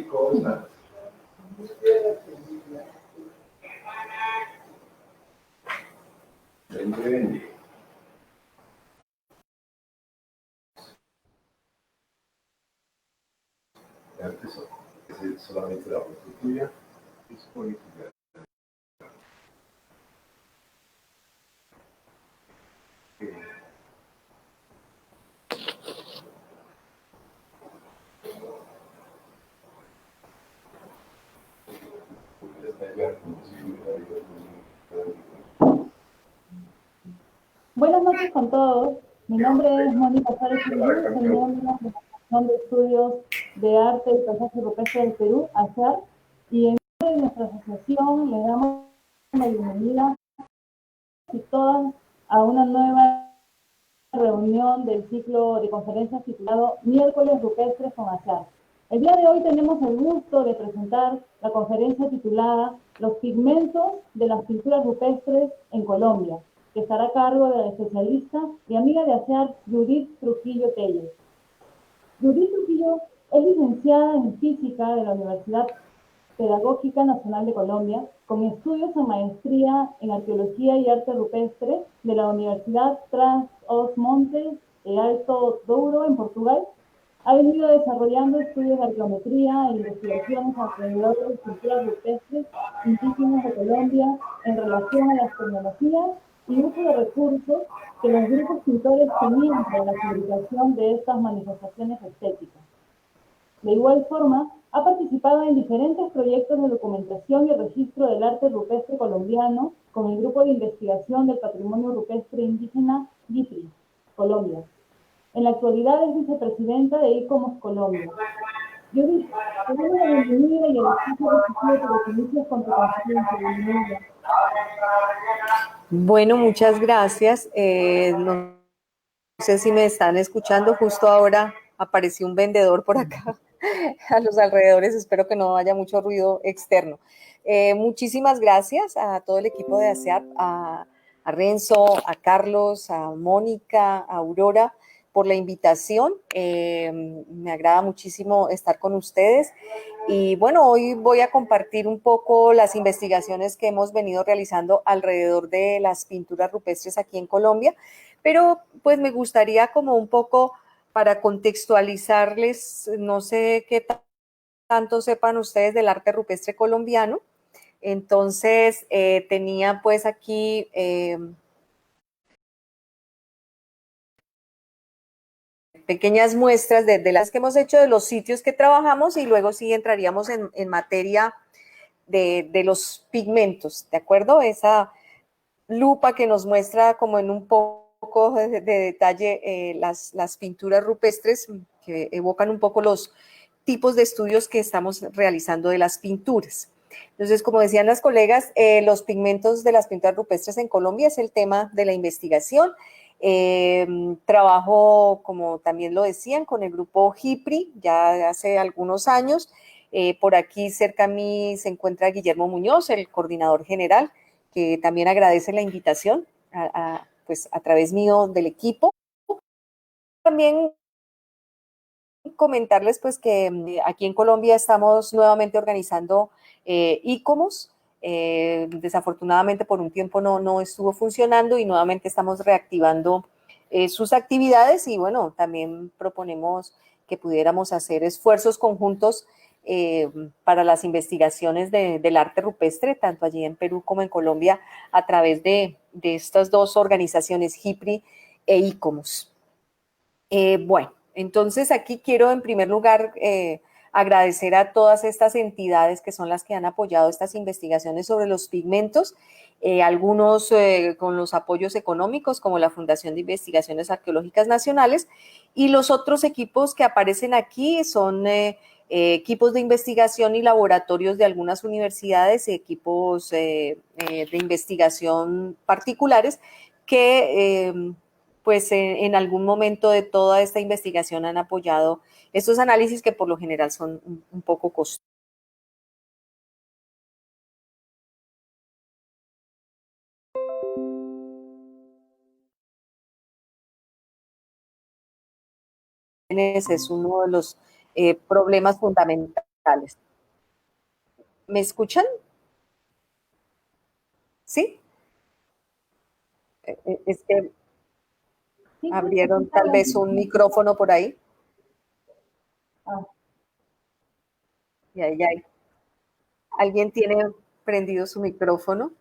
cosas. Vende. Antes es solamente la foto tuya. Es política. Buenas noches con todos. Mi nombre es Mónica Suárez Uriburu, soy miembro de la Asociación de Estudios de Arte y Paisaje Rupestre del Perú, ASEAR, y en nombre de nuestra asociación le damos la bienvenida a todas a una nueva reunión del ciclo de conferencias titulado Miércoles Rupestres con ASEAR. El día de hoy tenemos el gusto de presentar la conferencia titulada Los pigmentos de las pinturas rupestres en Colombia, que estará a cargo de la especialista y amiga de ASEAR, Judith Trujillo Telles. Judith Trujillo es licenciada en Física de la Universidad Pedagógica Nacional de Colombia, con estudios en maestría en Arqueología y Arte Rupestre de la Universidad Trás-os-Montes de Alto Douro, en Portugal. Ha venido desarrollando estudios de arqueometría e investigaciones alrededor de las pinturas rupestres indígenas de Colombia en relación a las tecnologías y uso de recursos que los grupos pintores tenían para la fabricación de estas manifestaciones estéticas. De igual forma, ha participado en diferentes proyectos de documentación y registro del arte rupestre colombiano con el Grupo de Investigación del Patrimonio Rupestre Indígena GIPRI, Colombia. En la actualidad es vicepresidenta de ICOMOS Colombia. Judith, te doy la bienvenida y el espacio recibido para que inicies con tu conferencia. Bienvenida. Bueno, muchas gracias. No sé si me están escuchando. Justo ahora apareció un vendedor por acá a los alrededores. Espero que no haya mucho ruido externo. Muchísimas gracias a todo el equipo de ASEAR, a Renzo, a Carlos, a Mónica, a Aurora, por la invitación. Me agrada muchísimo estar con ustedes. Y bueno, hoy voy a compartir un poco las investigaciones que hemos venido realizando alrededor de las pinturas rupestres aquí en Colombia, pero pues me gustaría como un poco para contextualizarles, no sé qué tanto sepan ustedes del arte rupestre colombiano. Entonces, tenía pues aquí pequeñas muestras de las que hemos hecho, de los sitios que trabajamos, y luego sí entraríamos en materia de los pigmentos, ¿de acuerdo? Esa lupa que nos muestra como en un poco de detalle las pinturas rupestres, que evocan un poco los tipos de estudios que estamos realizando de las pinturas. Entonces, como decían las colegas, los pigmentos de las pinturas rupestres en Colombia es el tema de la investigación. Trabajo, como también lo decían, con el grupo GIPRI ya hace algunos años. Por aquí cerca a mí se encuentra Guillermo Muñoz, el coordinador general, que también agradece la invitación pues a través mío del equipo. También comentarles pues que aquí en Colombia estamos nuevamente organizando ICOMOS. Desafortunadamente por un tiempo no estuvo funcionando y nuevamente estamos reactivando sus actividades, y bueno, también proponemos que pudiéramos hacer esfuerzos conjuntos para las investigaciones del arte rupestre, tanto allí en Perú como en Colombia, a través de estas dos organizaciones, GIPRI e ICOMOS. Bueno, entonces aquí quiero en primer lugar agradecer a todas estas entidades que son las que han apoyado estas investigaciones sobre los pigmentos, algunos con los apoyos económicos como la Fundación de Investigaciones Arqueológicas Nacionales, y los otros equipos que aparecen aquí son equipos de investigación y laboratorios de algunas universidades, equipos de investigación particulares que pues en algún momento de toda esta investigación han apoyado estos análisis, que por lo general son un poco costosos. Es uno de los problemas fundamentales metales. ¿Me escuchan? ¿Sí? Es que Sí, sí, abrieron está tal vez un micrófono por ahí. Ah, Y ahí hay. ¿Alguien tiene prendido su micrófono?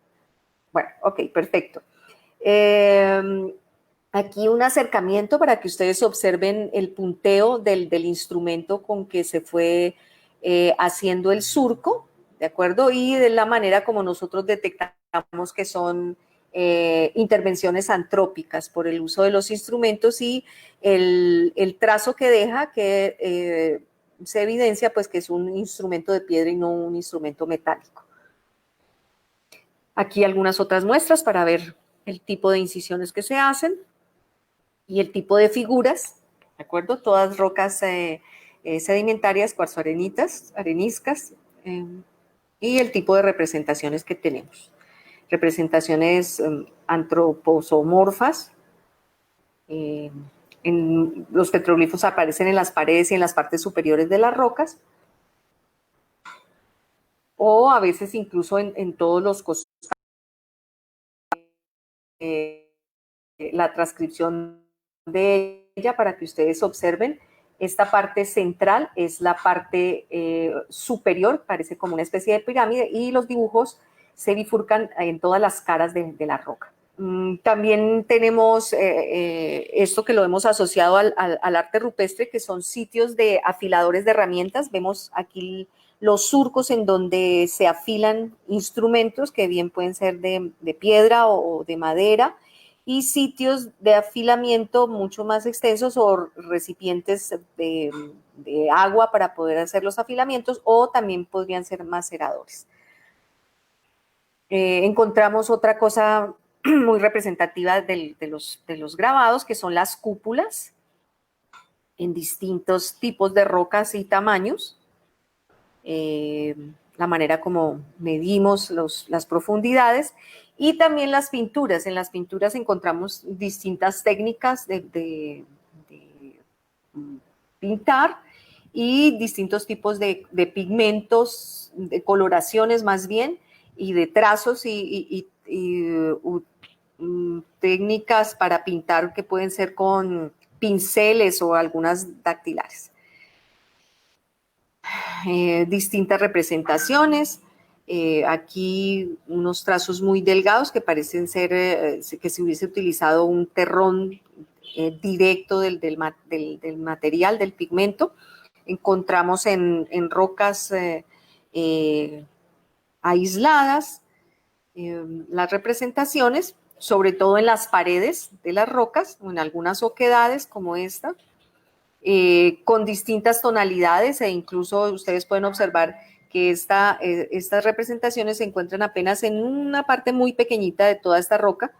Bueno, ok, perfecto. Aquí un acercamiento para que ustedes observen el punteo del instrumento con que se fue haciendo el surco, ¿de acuerdo? Y de la manera como nosotros detectamos que son intervenciones antrópicas por el uso de los instrumentos y el trazo que deja que se evidencia pues que es un instrumento de piedra y no un instrumento metálico. Aquí algunas otras muestras para ver el tipo de incisiones que se hacen y el tipo de figuras, ¿de acuerdo? Todas rocas sedimentarias, cuarzoarenitas, areniscas, y el tipo de representaciones que tenemos. Representaciones antroposomorfas. Los petroglifos aparecen en las paredes y en las partes superiores de las rocas, o a veces incluso en todos los costados. La transcripción de ella para que ustedes observen. Esta parte central es la parte superior, parece como una especie de pirámide, y los dibujos se bifurcan en todas las caras de la roca. También tenemos esto que lo hemos asociado al arte rupestre, que son sitios de afiladores de herramientas. Vemos aquí los surcos en donde se afilan instrumentos que bien pueden ser de piedra o de madera, y sitios de afilamiento mucho más extensos o recipientes de agua para poder hacer los afilamientos, o también podrían ser maceradores. Encontramos otra cosa muy representativa de los grabados, que son las cúpulas en distintos tipos de rocas y tamaños. La manera como medimos las profundidades, y también las pinturas. En las pinturas encontramos distintas técnicas de pintar y distintos tipos de pigmentos, de coloraciones más bien, y de trazos y técnicas para pintar que pueden ser con pinceles o algunas dactilares. Distintas representaciones. Aquí unos trazos muy delgados que parecen ser que se hubiese utilizado un terrón directo del material, del pigmento. Encontramos en rocas aisladas las representaciones, sobre todo en las paredes de las rocas, o en algunas oquedades como esta, con distintas tonalidades, e incluso ustedes pueden observar que estas representaciones se encuentran apenas en una parte muy pequeñita de toda esta roca,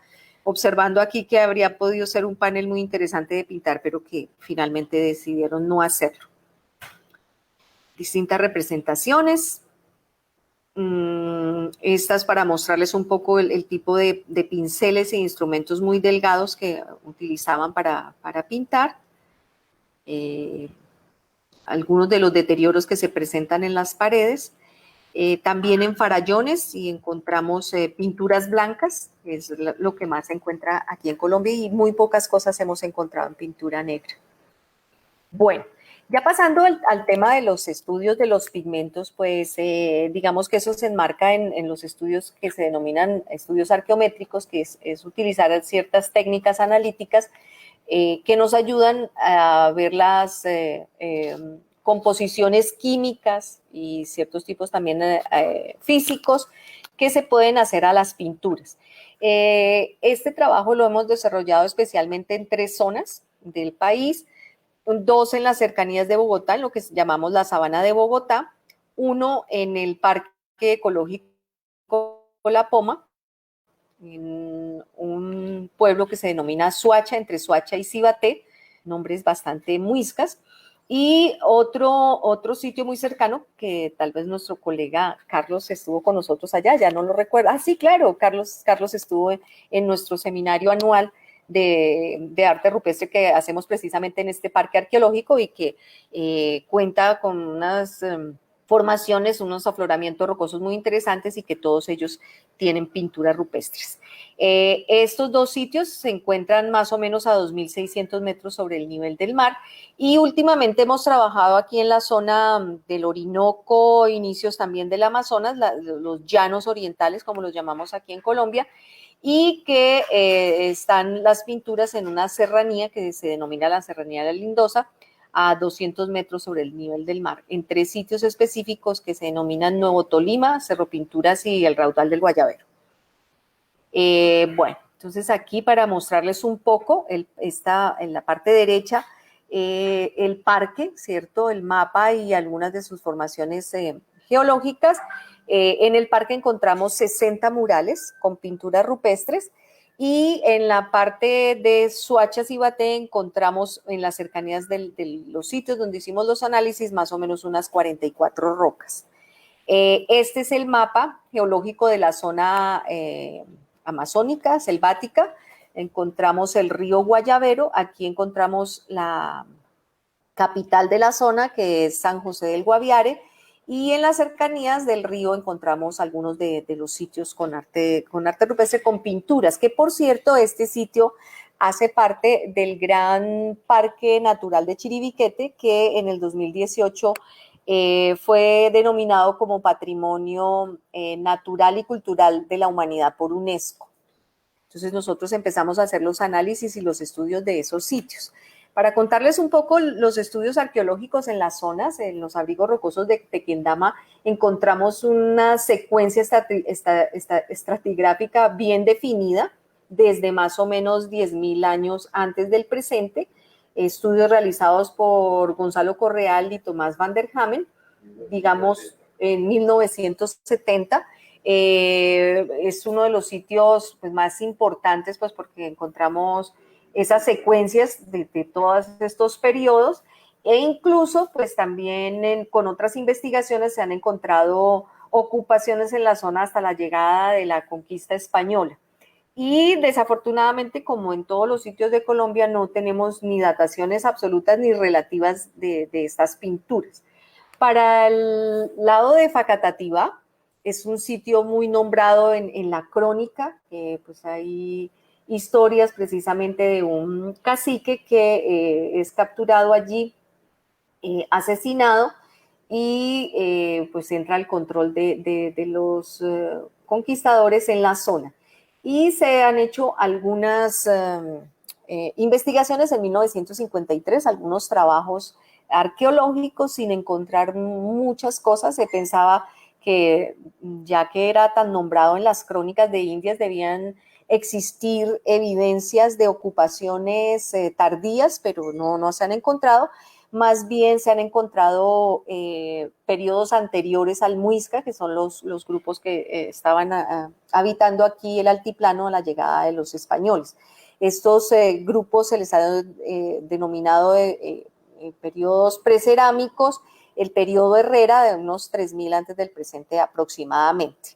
observando aquí que habría podido ser un panel muy interesante de pintar, pero que finalmente decidieron no hacerlo. Distintas representaciones. Estas para mostrarles un poco el tipo de pinceles e instrumentos muy delgados que utilizaban para pintar. Algunos de los deterioros que se presentan en las paredes, también en farallones, y encontramos pinturas blancas, que es lo que más se encuentra aquí en Colombia, y muy pocas cosas hemos encontrado en pintura negra. Bueno, ya pasando al tema de los estudios de los pigmentos, pues digamos que eso se enmarca en los estudios que se denominan estudios arqueométricos, que es utilizar ciertas técnicas analíticas que nos ayudan a ver las composiciones químicas y ciertos tipos también físicos que se pueden hacer a las pinturas. Este trabajo lo hemos desarrollado especialmente en 3 zonas del país: 2 en las cercanías de Bogotá, en lo que llamamos la Sabana de Bogotá, 1 en el Parque Ecológico La Poma, en un pueblo que se denomina Suacha, entre Suacha y Cibaté, nombres bastante muiscas, y otro sitio muy cercano, que tal vez nuestro colega Carlos estuvo con nosotros allá, ya no lo recuerdo. Ah, sí, claro, Carlos estuvo en nuestro seminario anual de arte rupestre que hacemos precisamente en este parque arqueológico, y que cuenta con unas formaciones, unos afloramientos rocosos muy interesantes y que todos ellos tienen pinturas rupestres. Estos dos sitios se encuentran más o menos a 2.600 metros sobre el nivel del mar y últimamente hemos trabajado aquí en la zona del Orinoco, inicios también del Amazonas, los llanos orientales, como los llamamos aquí en Colombia, y que están las pinturas en una serranía que se denomina la Serranía de la Lindosa, a 200 metros sobre el nivel del mar, en 3 sitios específicos que se denominan Nuevo Tolima, Cerro Pinturas y el Raudal del Guayabero. Bueno, entonces aquí para mostrarles un poco, está en la parte derecha el parque, ¿cierto? El mapa y algunas de sus formaciones geológicas. En el parque encontramos 60 murales con pinturas rupestres y en la parte de Suacha Cibaté encontramos en las cercanías de los sitios donde hicimos los análisis más o menos unas 44 rocas. Este es el mapa geológico de la zona amazónica, selvática. Encontramos el río Guayabero, aquí encontramos la capital de la zona, que es San José del Guaviare, y en las cercanías del río encontramos algunos de los sitios con arte rupestre, con pinturas, que por cierto, este sitio hace parte del Gran Parque Natural de Chiribiquete, que en el 2018 fue denominado como Patrimonio Natural y Cultural de la Humanidad por UNESCO. Entonces nosotros empezamos a hacer los análisis y los estudios de esos sitios. Para contarles un poco los estudios arqueológicos en las zonas, en los abrigos rocosos de Tequendama, encontramos una secuencia estratigráfica bien definida desde más o menos 10.000 años antes del presente, estudios realizados por Gonzalo Correal y Tomás van der Hamen, digamos en 1970. Es uno de los sitios pues, más importantes pues, porque encontramos esas secuencias de todos estos periodos e incluso pues también con otras investigaciones se han encontrado ocupaciones en la zona hasta la llegada de la conquista española. Y desafortunadamente, como en todos los sitios de Colombia, no tenemos ni dataciones absolutas ni relativas de estas pinturas. Para el lado de Facatativá, es un sitio muy nombrado en la crónica, pues hay historias precisamente de un cacique que es capturado allí, asesinado, y pues entra al control de los conquistadores en la zona. Y se han hecho algunas investigaciones en 1953, algunos trabajos arqueológicos sin encontrar muchas cosas. Se pensaba que ya que era tan nombrado en las crónicas de Indias, debían existir evidencias de ocupaciones tardías, pero no se han encontrado. Más bien se han encontrado periodos anteriores al Muisca, que son los grupos que estaban habitando aquí el altiplano a la llegada de los españoles. Estos grupos se les ha denominado periodos precerámicos, el periodo Herrera de unos 3.000 antes del presente aproximadamente.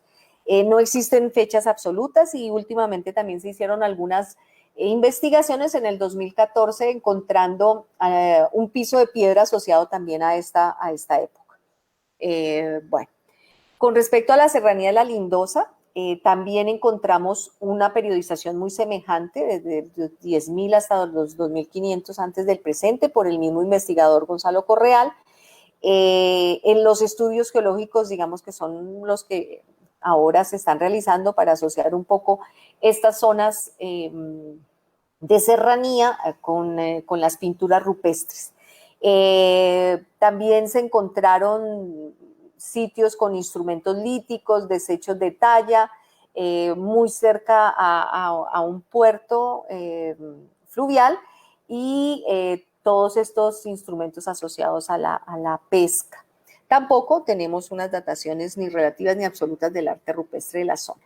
No existen fechas absolutas y últimamente también se hicieron algunas investigaciones en el 2014 encontrando un piso de piedra asociado también a esta época. Bueno, con respecto a la Serranía de la Lindosa, también encontramos una periodización muy semejante desde los 10.000 hasta los 2.500 antes del presente por el mismo investigador Gonzalo Correal. En los estudios geológicos, digamos que son los que ahora se están realizando para asociar un poco estas zonas de serranía con las pinturas rupestres. También se encontraron sitios con instrumentos líticos, desechos de talla, muy cerca a un puerto fluvial y todos estos instrumentos asociados a la pesca. Tampoco tenemos unas dataciones ni relativas ni absolutas del arte rupestre de la zona.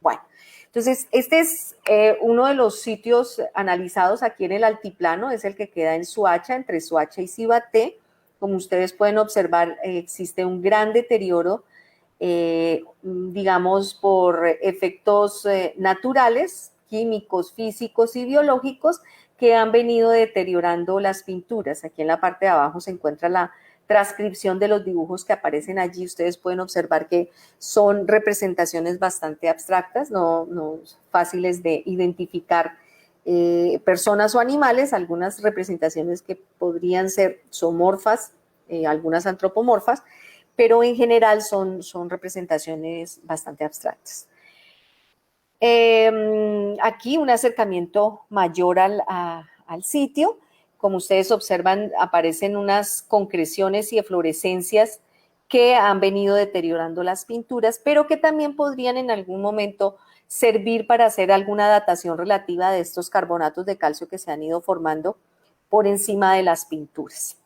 Bueno, entonces este es uno de los sitios analizados aquí en el altiplano, es el que queda en Suacha, entre Suacha y Cibaté. Como ustedes pueden observar, existe un gran deterioro, digamos, por efectos naturales, químicos, físicos y biológicos que han venido deteriorando las pinturas. Aquí en la parte de abajo se encuentra la transcripción de los dibujos que aparecen allí. Ustedes pueden observar que son representaciones bastante abstractas, no fáciles de identificar personas o animales, algunas representaciones que podrían ser zoomorfas, algunas antropomorfas, pero en general son representaciones bastante abstractas. Aquí un acercamiento mayor al sitio. Como ustedes observan, aparecen unas concreciones y eflorescencias que han venido deteriorando las pinturas, pero que también podrían en algún momento servir para hacer alguna datación relativa de estos carbonatos de calcio que se han ido formando por encima de las pinturas.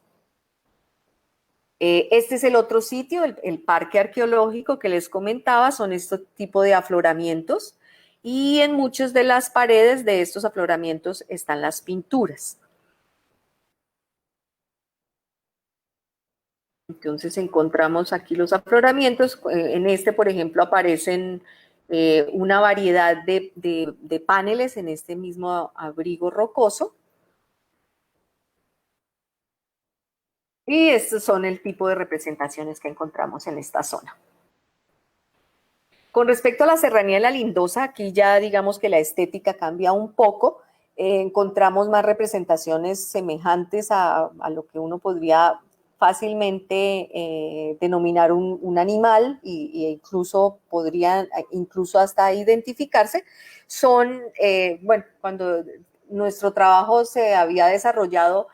Este es el otro sitio, el parque arqueológico que les comentaba, son este tipo de afloramientos y en muchas de las paredes de estos afloramientos están las pinturas. Entonces encontramos aquí los afloramientos, en este por ejemplo aparecen una variedad de paneles en este mismo abrigo rocoso. Y estos son el tipo de representaciones que encontramos en esta zona. Con respecto a la Serranía de la Lindosa, aquí ya digamos que la estética cambia un poco. Encontramos más representaciones semejantes a lo que uno podría fácilmente denominar un animal e incluso podrían incluso hasta identificarse. Son, bueno, cuando nuestro trabajo se había desarrollado,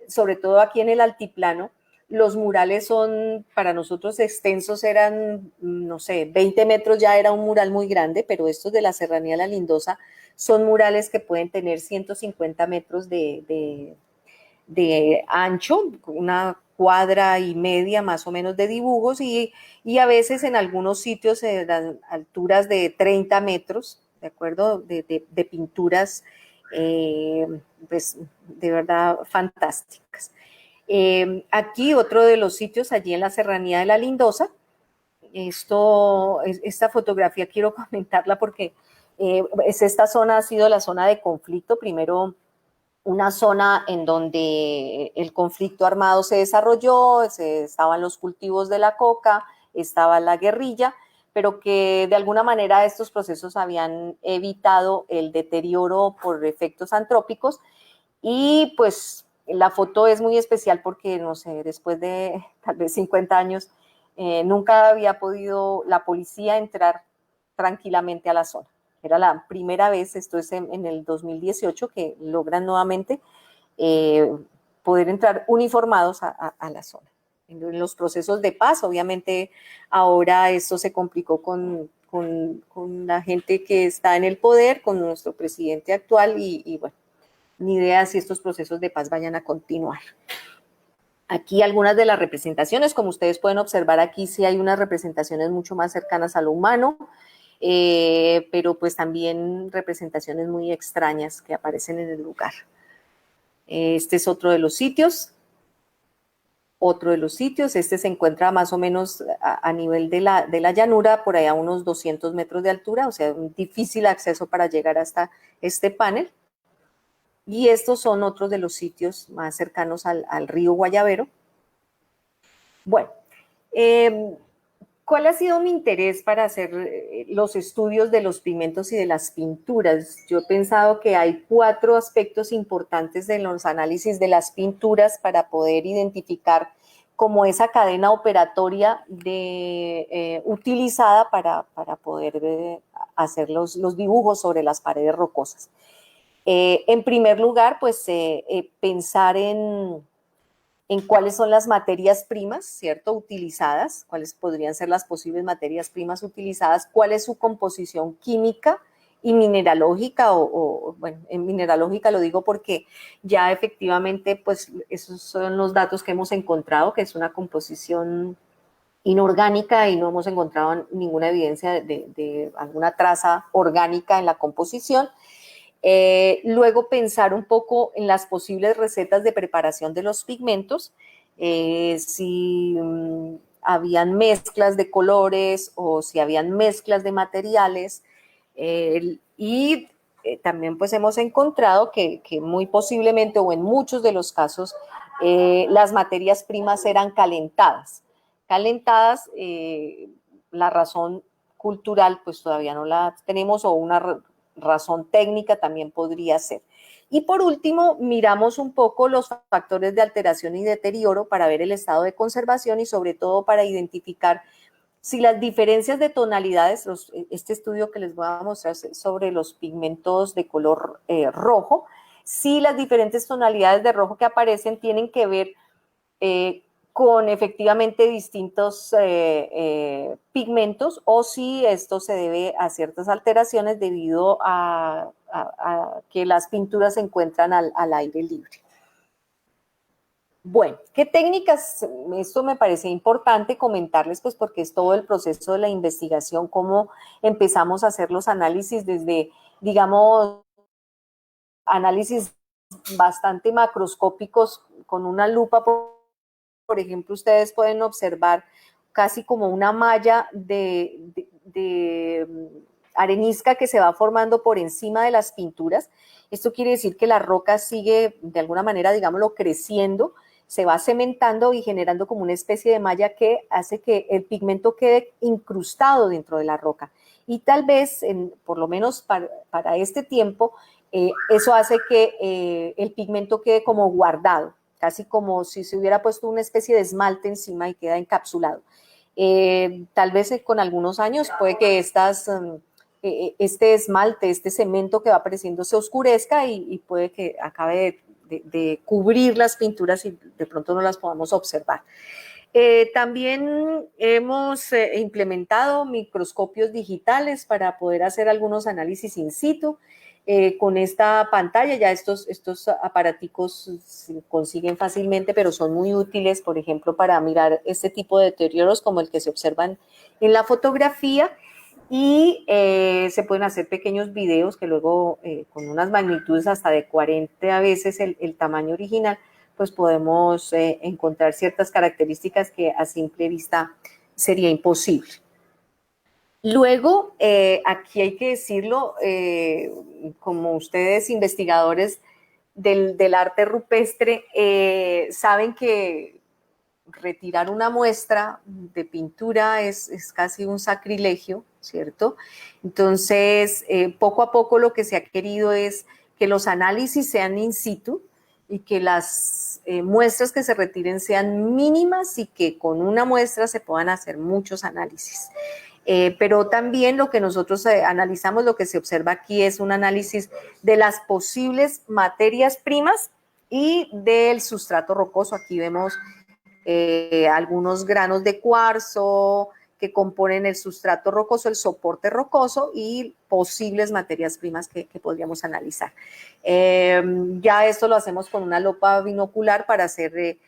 sobre todo aquí en el altiplano, los murales son, para nosotros extensos, eran, no sé, 20 metros ya era un mural muy grande, pero estos de la Serranía de la Lindosa son murales que pueden tener 150 metros de ancho, una cuadra y media más o menos de dibujos y a veces en algunos sitios dan alturas de 30 metros, ¿de acuerdo? De pinturas, pues de verdad fantásticas. Aquí otro de los sitios, allí en la Serranía de la Lindosa, esta fotografía quiero comentarla porque esta zona ha sido la zona de conflicto, primero una zona en donde el conflicto armado se desarrolló, estaban los cultivos de la coca, estaba la guerrilla, pero que de alguna manera estos procesos habían evitado el deterioro por efectos antrópicos y pues la foto es muy especial porque, no sé, después de tal vez 50 años, nunca había podido la policía entrar tranquilamente a la zona. Era la primera vez, esto es en el 2018, que logran nuevamente poder entrar uniformados a la zona. En los procesos de paz, obviamente, ahora esto se complicó con la gente que está en el poder, con nuestro presidente actual y bueno, ni idea si estos procesos de paz vayan a continuar. Aquí algunas de las representaciones, como ustedes pueden observar aquí, sí hay unas representaciones mucho más cercanas a lo humano, pero pues también representaciones muy extrañas que aparecen en el lugar. Este es otro de los sitios. Este se encuentra más o menos a nivel de la llanura, por allá a unos 200 metros de altura, o sea, un difícil acceso para llegar hasta este panel. Y estos son otros de los sitios más cercanos al río Guayabero. Bueno, ¿cuál ha sido mi interés para hacer los estudios de los pigmentos y de las pinturas? Yo he pensado que hay 4 aspectos importantes de los análisis de las pinturas para poder identificar como esa cadena operatoria utilizada para poder hacer los dibujos sobre las paredes rocosas. En primer lugar, pues pensar en cuáles son las materias primas, ¿cierto?, utilizadas, cuáles podrían ser las posibles materias primas utilizadas, cuál es su composición química y mineralógica, bueno, en mineralógica lo digo porque ya efectivamente, pues esos son los datos que hemos encontrado, que es una composición inorgánica y no hemos encontrado ninguna evidencia de alguna traza orgánica en la composición. Luego pensar un poco en las posibles recetas de preparación de los pigmentos, si habían mezclas de colores o si habían mezclas de materiales también pues hemos encontrado que muy posiblemente o en muchos de los casos las materias primas eran calentadas. Calentadas, la razón cultural pues todavía no la tenemos, o una razón técnica también podría ser. Y por último, miramos un poco los factores de alteración y deterioro para ver el estado de conservación y sobre todo para identificar si las diferencias de tonalidades, este estudio que les voy a mostrar sobre los pigmentos de color rojo, si las diferentes tonalidades de rojo que aparecen tienen que ver con efectivamente distintos pigmentos, o si esto se debe a ciertas alteraciones debido a que las pinturas se encuentran al aire libre. Bueno, ¿qué técnicas? Esto me parece importante comentarles, pues porque es todo el proceso de la investigación, cómo empezamos a hacer los análisis desde, digamos, análisis bastante macroscópicos con una lupa. Por ejemplo, ustedes pueden observar casi como una malla de arenisca que se va formando por encima de las pinturas. Esto quiere decir que la roca sigue, de alguna manera, digámoslo, creciendo, se va cementando y generando como una especie de malla que hace que el pigmento quede incrustado dentro de la roca. Y tal vez, por lo menos para este tiempo, eso hace que el pigmento quede como guardado, casi como si se hubiera puesto una especie de esmalte encima y queda encapsulado. Tal vez con algunos años puede que este esmalte, este cemento que va apareciendo se oscurezca y puede que acabe de cubrir las pinturas y de pronto no las podamos observar. También hemos implementado microscopios digitales para poder hacer algunos análisis in situ. Con esta pantalla, ya estos aparaticos se consiguen fácilmente, pero son muy útiles, por ejemplo, para mirar este tipo de deterioros como el que se observan en la fotografía, y se pueden hacer pequeños videos que luego con unas magnitudes hasta de 40 veces el tamaño original, pues podemos encontrar ciertas características que a simple vista sería imposible. Luego, aquí hay que decirlo, como ustedes investigadores del arte rupestre, saben que retirar una muestra de pintura es casi un sacrilegio, ¿cierto? Entonces, poco a poco lo que se ha querido es que los análisis sean in situ y que las muestras que se retiren sean mínimas y que con una muestra se puedan hacer muchos análisis. Pero también lo que nosotros analizamos, lo que se observa aquí es un análisis de las posibles materias primas y del sustrato rocoso. Aquí vemos algunos granos de cuarzo que componen el sustrato rocoso, el soporte rocoso, y posibles materias primas que podríamos analizar. Ya esto lo hacemos con una lupa binocular para hacer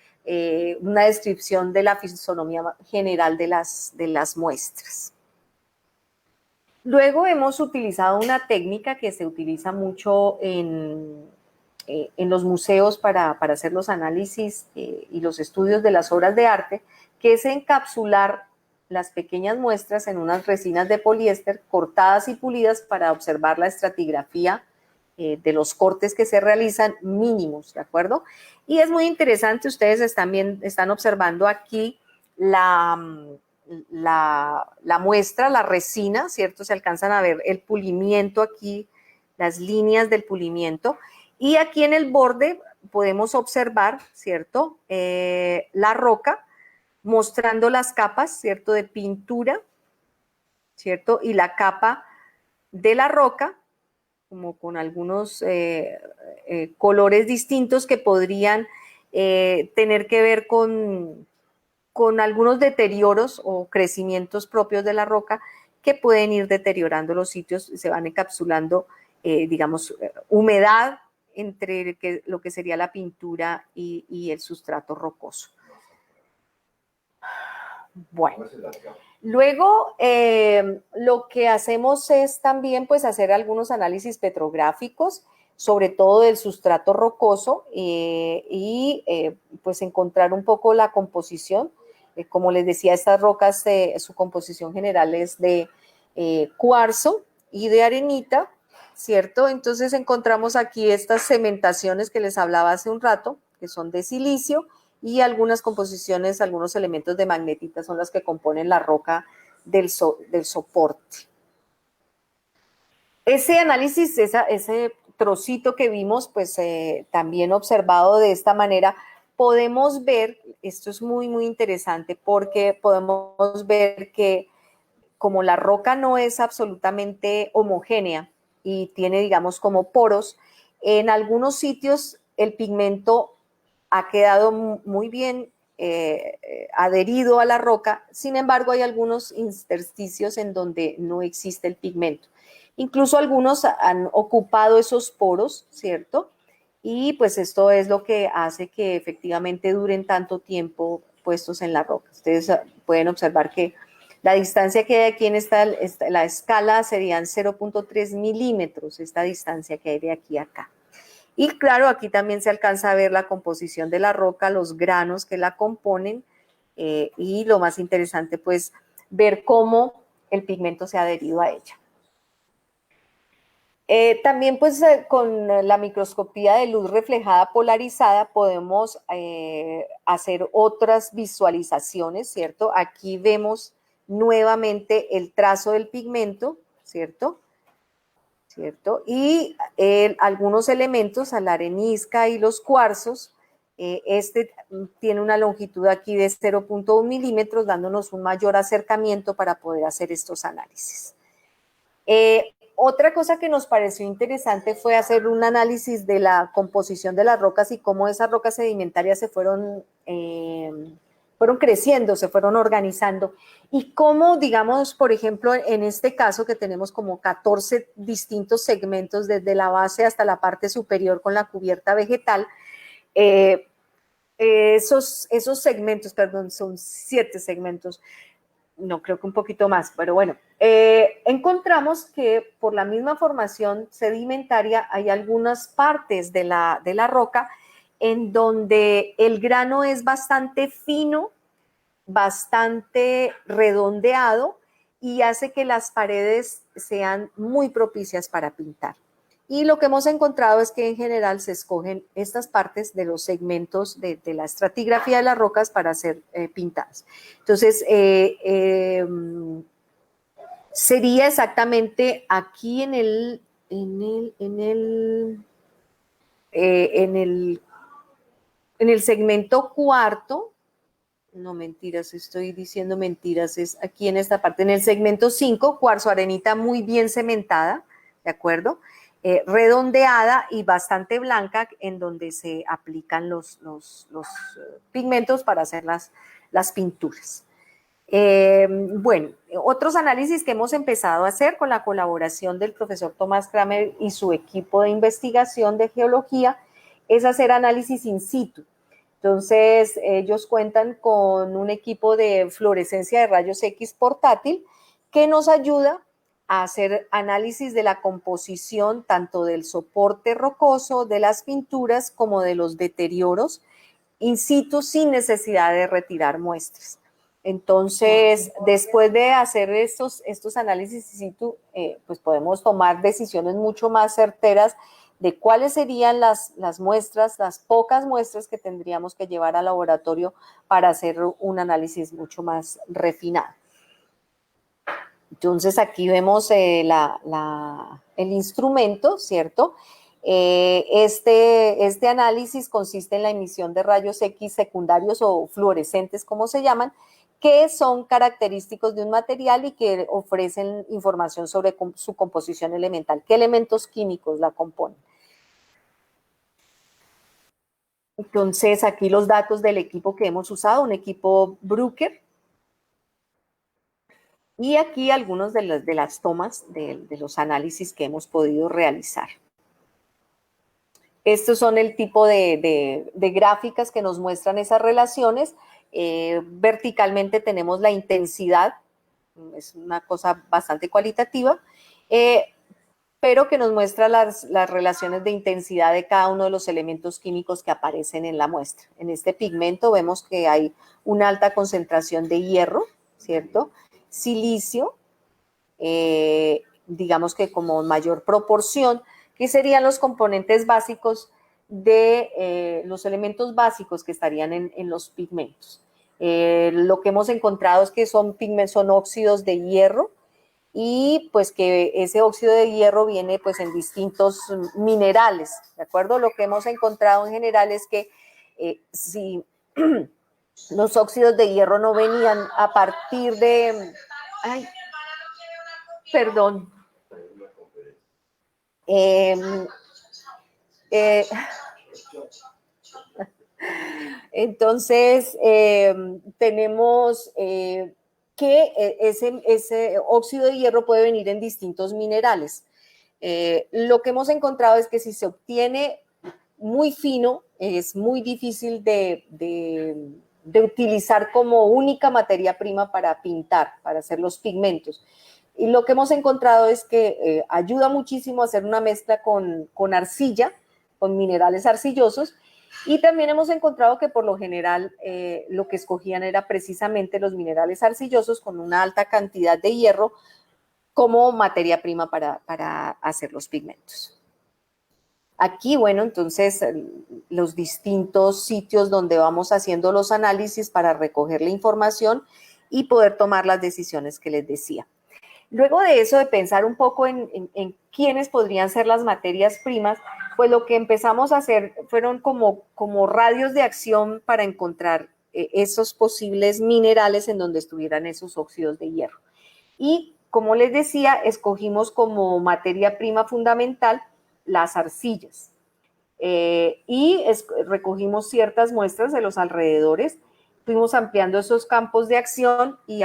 una descripción de la fisonomía general de las muestras. Luego hemos utilizado una técnica que se utiliza mucho en los museos para hacer los análisis y los estudios de las obras de arte, que es encapsular las pequeñas muestras en unas resinas de poliéster cortadas y pulidas para observar la estratigrafía de los cortes que se realizan mínimos, ¿de acuerdo? Y es muy interesante, ustedes están observando aquí la muestra, la resina, ¿cierto? Se alcanzan a ver el pulimiento aquí, las líneas del pulimiento, y aquí en el borde podemos observar, ¿cierto? La roca, mostrando las capas, ¿cierto? De pintura, ¿cierto? Y la capa de la roca, como con algunos colores distintos que podrían tener que ver con algunos deterioros o crecimientos propios de la roca que pueden ir deteriorando los sitios, se van encapsulando, digamos, humedad entre lo que sería la pintura y el sustrato rocoso. Bueno, luego lo que hacemos es también pues hacer algunos análisis petrográficos, sobre todo del sustrato rocoso, y pues encontrar un poco la composición. Como les decía, estas rocas, su composición general es de cuarzo y de arenita, ¿cierto? Entonces encontramos aquí estas cementaciones que les hablaba hace un rato, que son de silicio, y algunas composiciones, algunos elementos de magnetita son las que componen la roca del soporte. Ese análisis, ese trocito que vimos, pues también observado de esta manera, podemos ver, esto es muy, muy interesante, porque podemos ver que como la roca no es absolutamente homogénea y tiene, digamos, como poros, en algunos sitios el pigmento ha quedado muy bien adherido a la roca, sin embargo hay algunos intersticios en donde no existe el pigmento. Incluso algunos han ocupado esos poros, ¿cierto? Y pues esto es lo que hace que efectivamente duren tanto tiempo puestos en la roca. Ustedes pueden observar que la distancia que hay aquí en la escala serían 0.3 milímetros, esta distancia que hay de aquí a acá. Y claro, aquí también se alcanza a ver la composición de la roca, los granos que la componen y lo más interesante, pues, ver cómo el pigmento se ha adherido a ella. También, pues, con la microscopía de luz reflejada polarizada podemos hacer otras visualizaciones, ¿cierto? Aquí vemos nuevamente el trazo del pigmento, ¿cierto? Y algunos elementos, la arenisca y los cuarzos, este tiene una longitud aquí de 0.1 milímetros, dándonos un mayor acercamiento para poder hacer estos análisis. Otra cosa que nos pareció interesante fue hacer un análisis de la composición de las rocas y cómo esas rocas sedimentarias se fueron creciendo, se fueron organizando y cómo, digamos, por ejemplo, en este caso que tenemos como 14 distintos segmentos desde la base hasta la parte superior con la cubierta vegetal, esos segmentos, perdón, son 7 segmentos, no, creo que un poquito más, pero bueno, encontramos que por la misma formación sedimentaria hay algunas partes de la roca en donde el grano es bastante fino, bastante redondeado y hace que las paredes sean muy propicias para pintar. Y lo que hemos encontrado es que en general se escogen estas partes de los segmentos de la estratigrafía de las rocas para ser pintadas. Entonces, sería exactamente aquí en el segmento cuarto, no mentiras, estoy diciendo mentiras, es aquí en esta parte, en el segmento 5, cuarzo arenita muy bien cementada, ¿de acuerdo? Redondeada y bastante blanca, en donde se aplican los pigmentos para hacer las pinturas. Bueno, otros análisis que hemos empezado a hacer con la colaboración del profesor Tomás Kramer y su equipo de investigación de geología es hacer análisis in situ. Entonces, ellos cuentan con un equipo de fluorescencia de rayos X portátil que nos ayuda a hacer análisis de la composición tanto del soporte rocoso, de las pinturas, como de los deterioros in situ sin necesidad de retirar muestras. Entonces, después de hacer estos análisis in situ, pues podemos tomar decisiones mucho más certeras de cuáles serían las muestras, las pocas muestras que tendríamos que llevar al laboratorio para hacer un análisis mucho más refinado. Entonces, aquí vemos el instrumento, ¿cierto? Este análisis consiste en la emisión de rayos X secundarios o fluorescentes, como se llaman, que son característicos de un material y que ofrecen información sobre su composición elemental. ¿Qué elementos químicos la componen? Entonces, aquí los datos del equipo que hemos usado, un equipo Bruker. Y aquí algunos de las tomas de los análisis que hemos podido realizar. Estos son el tipo de gráficas que nos muestran esas relaciones. Verticalmente tenemos la intensidad, es una cosa bastante cualitativa, pero que nos muestra las relaciones de intensidad de cada uno de los elementos químicos que aparecen en la muestra. En este pigmento vemos que hay una alta concentración de hierro, ¿cierto? Silicio, digamos que como mayor proporción, que serían los componentes básicos de los elementos básicos que estarían en los pigmentos. Lo que hemos encontrado es que son óxidos de hierro, y pues que ese óxido de hierro viene pues en distintos minerales, ¿de acuerdo? Lo que hemos encontrado en general es que si los óxidos de hierro no venían a partir de... Ay, perdón. Entonces, tenemos que ese óxido de hierro puede venir en distintos minerales. Lo que hemos encontrado es que si se obtiene muy fino, es muy difícil de utilizar como única materia prima para pintar, para hacer los pigmentos. Y lo que hemos encontrado es que ayuda muchísimo a hacer una mezcla con arcilla, con minerales arcillosos, y también hemos encontrado que por lo general lo que escogían era precisamente los minerales arcillosos con una alta cantidad de hierro como materia prima para hacer los pigmentos. Aquí, bueno, entonces los distintos sitios donde vamos haciendo los análisis para recoger la información y poder tomar las decisiones que les decía. Luego de eso, de pensar un poco en quiénes podrían ser las materias primas, pues lo que empezamos a hacer fueron como radios de acción para encontrar esos posibles minerales en donde estuvieran esos óxidos de hierro. Y como les decía, escogimos como materia prima fundamental las arcillas. Recogimos ciertas muestras de los alrededores, fuimos ampliando esos campos de acción y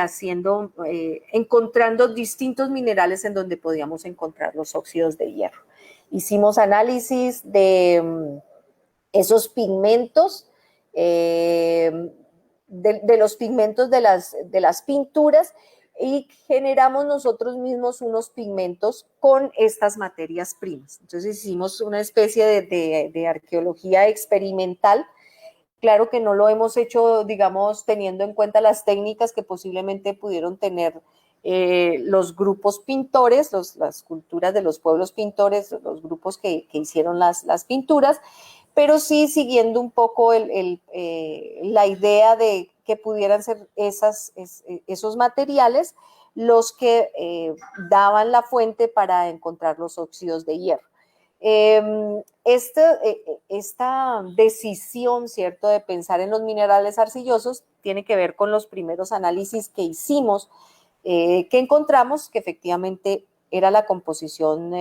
encontrando distintos minerales en donde podíamos encontrar los óxidos de hierro. Hicimos análisis de esos pigmentos, de los pigmentos de las pinturas, y generamos nosotros mismos unos pigmentos con estas materias primas. Entonces hicimos una especie de arqueología experimental. Claro que no lo hemos hecho, digamos, teniendo en cuenta las técnicas que posiblemente pudieron tener los grupos pintores, las culturas de los pueblos pintores, los grupos que hicieron las pinturas, pero sí siguiendo un poco la idea de que pudieran ser esos materiales los que daban la fuente para encontrar los óxidos de hierro. Esta decisión, ¿cierto?, de pensar en los minerales arcillosos tiene que ver con los primeros análisis que hicimos, que encontramos que efectivamente era la composición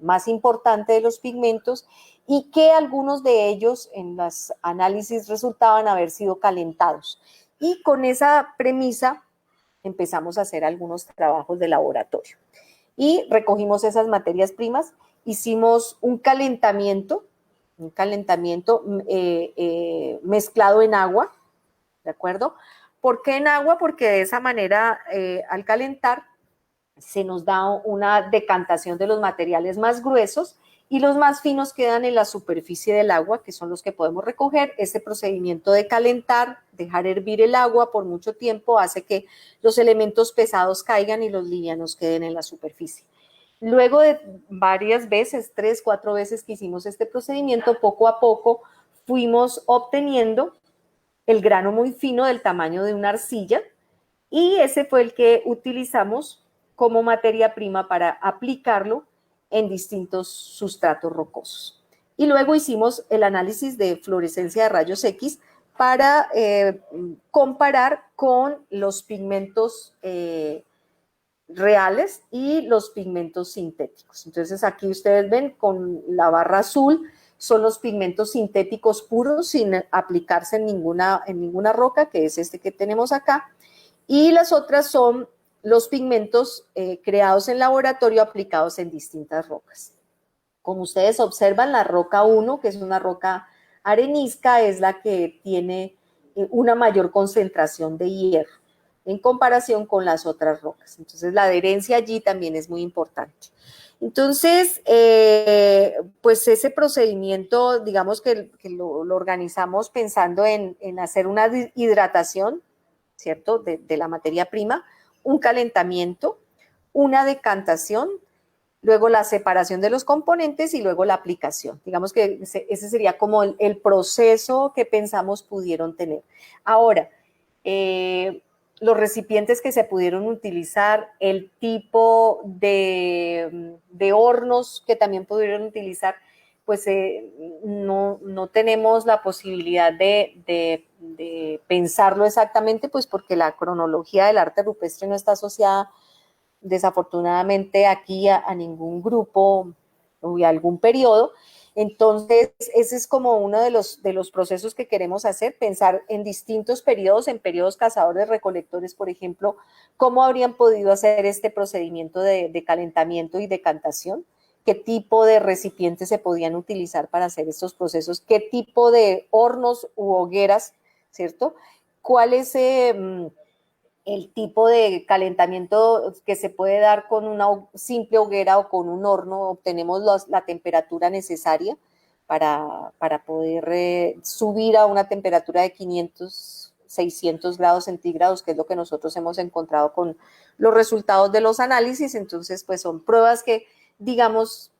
más importante de los pigmentos y que algunos de ellos en los análisis resultaban haber sido calentados. Y con esa premisa empezamos a hacer algunos trabajos de laboratorio. Y recogimos esas materias primas, hicimos un calentamiento mezclado en agua, ¿de acuerdo? ¿Por qué en agua? Porque de esa manera, al calentar, se nos da una decantación de los materiales más gruesos y los más finos quedan en la superficie del agua, que son los que podemos recoger. Este procedimiento de calentar, dejar hervir el agua por mucho tiempo, hace que los elementos pesados caigan y los livianos queden en la superficie. Luego de varias veces, 3, 4 veces que hicimos este procedimiento, poco a poco fuimos obteniendo el grano muy fino del tamaño de una arcilla, y ese fue el que utilizamos como materia prima para aplicarlo en distintos sustratos rocosos. Y luego hicimos el análisis de fluorescencia de rayos X para comparar con los pigmentos reales y los pigmentos sintéticos. Entonces aquí ustedes ven con la barra azul son los pigmentos sintéticos puros sin aplicarse en ninguna roca, que es este que tenemos acá, y las otras son los pigmentos creados en laboratorio aplicados en distintas rocas. Como ustedes observan, la roca 1, que es una roca arenisca, es la que tiene una mayor concentración de hierro en comparación con las otras rocas. Entonces, la adherencia allí también es muy importante. Entonces, pues ese procedimiento, digamos que lo organizamos pensando en hacer una hidratación, ¿cierto?, de la materia prima, un calentamiento, una decantación luego la separación de los componentes y luego la aplicación. Digamos que ese sería como el proceso que pensamos pudieron tener. Ahora, los recipientes que se pudieron utilizar, el tipo de hornos que también pudieron utilizar, pues no tenemos la posibilidad de pensarlo exactamente, pues porque la cronología del arte rupestre no está asociada desafortunadamente aquí a ningún grupo o a algún periodo. Entonces, ese es como uno de los procesos que queremos hacer, pensar en distintos periodos, en periodos cazadores-recolectores, por ejemplo, cómo habrían podido hacer este procedimiento de calentamiento y decantación, qué tipo de recipientes se podían utilizar para hacer estos procesos, qué tipo de hornos u hogueras, ¿cierto? ¿Cuál es el tipo de calentamiento que se puede dar con una simple hoguera o con un horno? Obtenemos la temperatura necesaria para poder subir a una temperatura de 500, 600 grados centígrados, que es lo que nosotros hemos encontrado con los resultados de los análisis. Entonces, pues son pruebas que, digamos,